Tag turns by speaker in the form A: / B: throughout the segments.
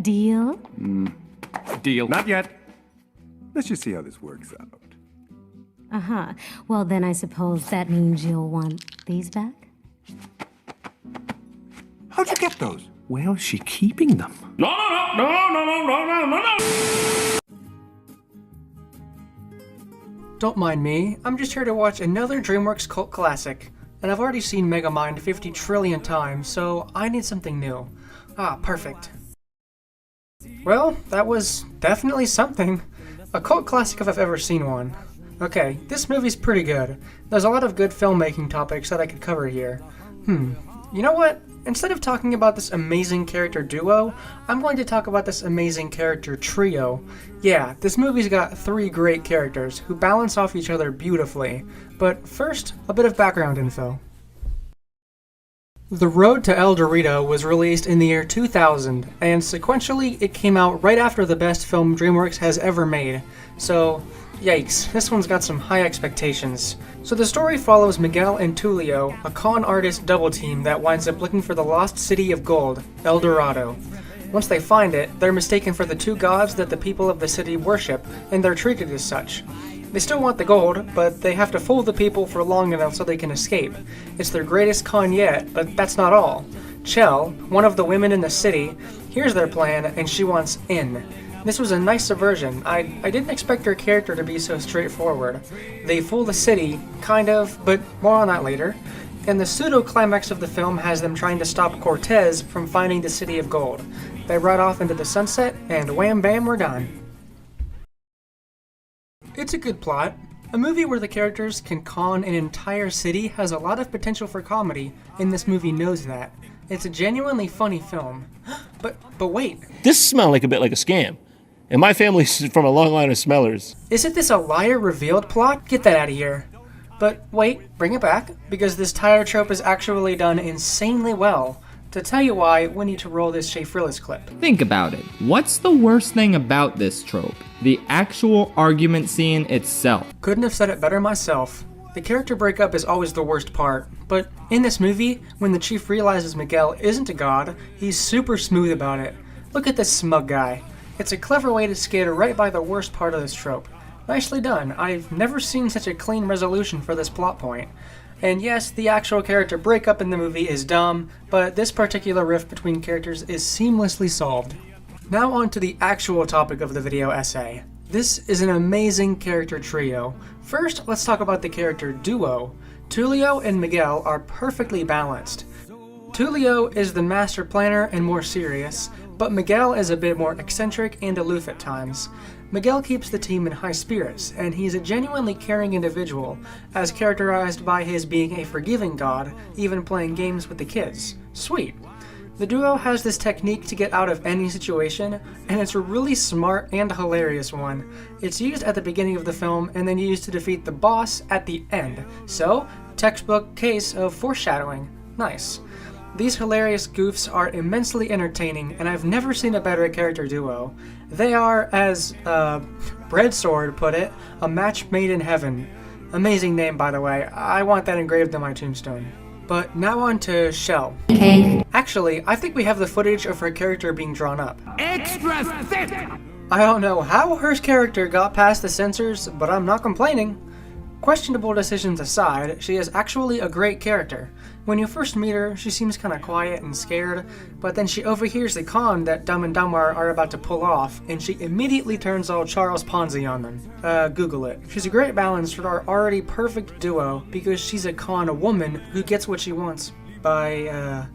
A: Deal?
B: Deal. Not yet. Let's just see how this works out.
A: Uh-huh. Well, then I suppose that means you'll want these back?
B: How'd you get those? Where's she keeping them?
C: No.
D: Don't mind me, I'm just here to watch another DreamWorks cult classic. And I've already seen Megamind 50 trillion times, so I need something new. Ah, perfect. Well, that was definitely something. A cult classic if I've ever seen one. Okay, this movie's pretty good. There's a lot of good filmmaking topics that I could cover here. You know what? Instead of talking about this amazing character duo, I'm going to talk about this amazing character trio. Yeah, this movie's got 3 great characters who balance off each other beautifully. But first, a bit of background info. The Road to El Dorado was released in the year 2000, and sequentially it came out right after the best film DreamWorks has ever made. So, yikes, this one's got some high expectations. So the story follows Miguel and Tulio, a con artist double team that winds up looking for the lost city of gold, El Dorado. Once they find it, they're mistaken for the 2 gods that the people of the city worship, and they're treated as such. They still want the gold, but they have to fool the people for long enough so they can escape. It's their greatest con yet, but that's not all. Chell, one of the women in the city, hears their plan and she wants in. This was a nice subversion. I didn't expect her character to be so straightforward. They fool the city, kind of, but more on that later. And the pseudo-climax of the film has them trying to stop Cortez from finding the city of gold. They ride off into the sunset, and wham bam, we're done. It's a good plot. A movie where the characters can con an entire city has a lot of potential for comedy, and this movie knows that. It's a genuinely funny film. But wait.
C: This smells like a bit like a scam. And my family's from a long line of smellers.
D: Isn't this a liar revealed plot? Get that out of here. But wait, bring it back, because this tire trope is actually done insanely well. To tell you why, we need to roll this Shea Frillis clip.
E: Think about it. What's the worst thing about this trope? The actual argument scene itself.
D: Couldn't have said it better myself. The character breakup is always the worst part, but in this movie, when the chief realizes Miguel isn't a god, he's super smooth about it. Look at this smug guy. It's a clever way to skate right by the worst part of this trope. Nicely done. I've never seen such a clean resolution for this plot point. And yes, the actual character breakup in the movie is dumb, but this particular rift between characters is seamlessly solved. Now on to the actual topic of the video essay. This is an amazing character trio. First, let's talk about the character duo. Tulio and Miguel are perfectly balanced. Tulio is the master planner and more serious, but Miguel is a bit more eccentric and aloof at times. Miguel keeps the team in high spirits, and he's a genuinely caring individual, as characterized by his being a forgiving god, even playing games with the kids. Sweet. The duo has this technique to get out of any situation, and it's a really smart and hilarious one. It's used at the beginning of the film, and then used to defeat the boss at the end. So, textbook case of foreshadowing. Nice. These hilarious goofs are immensely entertaining, and I've never seen a better character duo. They are, as Breadsword put it, a match made in heaven. Amazing name, by the way. I want that engraved on my tombstone. But now on to Chell.
A: Okay.
D: Actually, I think we have the footage of her character being drawn up.
F: Extra thick!
D: I don't know how her character got past the censors, but I'm not complaining. Questionable decisions aside, she is actually a great character. When you first meet her, she seems kinda quiet and scared, but then she overhears the con that Dumb and Dumber are about to pull off, and she immediately turns all Charles Ponzi on them. Google it. She's a great balance for our already perfect duo, because she's a con woman who gets what she wants by,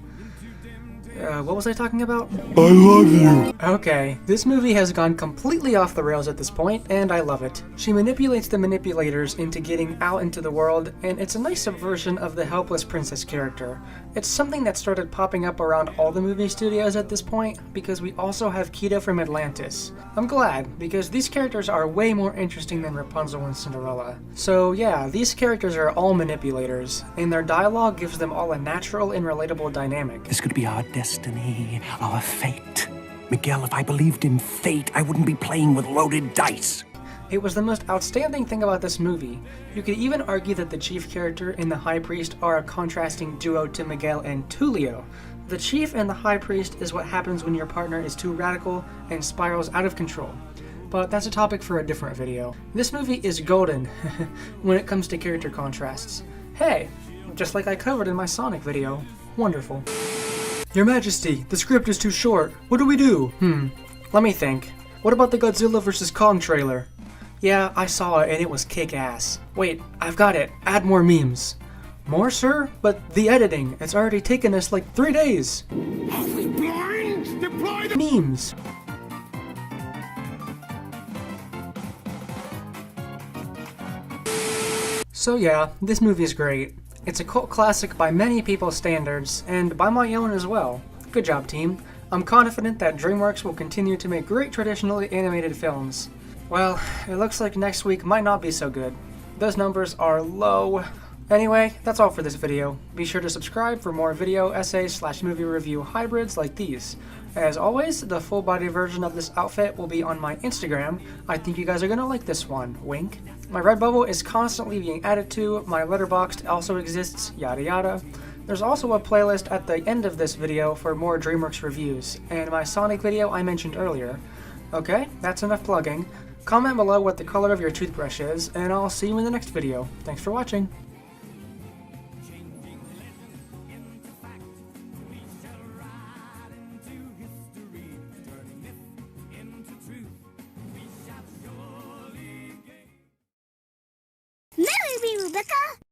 D: what was I talking about?
B: I love you.
D: Okay, this movie has gone completely off the rails at this point, and I love it. She manipulates the manipulators into getting out into the world, and it's a nice subversion of the helpless princess character. It's something that started popping up around all the movie studios at this point, because we also have Kida from Atlantis. I'm glad, because these characters are way more interesting than Rapunzel and Cinderella. So yeah, these characters are all manipulators, and their dialogue gives them all a natural and relatable dynamic.
B: This could be our destiny, our fate. Miguel, if I believed in fate, I wouldn't be playing with loaded dice.
D: It was the most outstanding thing about this movie. You could even argue that the chief character and the high priest are a contrasting duo to Miguel and Tulio. The chief and the high priest is what happens when your partner is too radical and spirals out of control. But that's a topic for a different video. This movie is golden when it comes to character contrasts. Hey, just like I covered in my Sonic video. Wonderful. Your Majesty, the script is too short. What do we do? Let me think. What about the Godzilla vs. Kong trailer? Yeah, I saw it and it was kick-ass. Wait, I've got it. Add more memes. More, sir? But the editing, it's already taken us like 3 days. Memes. So yeah, this movie is great. It's a cult classic by many people's standards, and by my own as well. Good job, team. I'm confident that DreamWorks will continue to make great traditionally animated films. Well, it looks like next week might not be so good. Those numbers are low. Anyway, that's all for this video. Be sure to subscribe for more video essays / movie review hybrids like these. As always, the full body version of this outfit will be on my Instagram. I think you guys are gonna like this one, wink. My Redbubble is constantly being added to, my Letterboxd also exists, yada yada. There's also a playlist at the end of this video for more DreamWorks reviews, and my Sonic video I mentioned earlier. Okay, that's enough plugging. Comment below what the color of your toothbrush is, and I'll see you in the next video. Thanks for watching.
F: Marry me, Rebecca!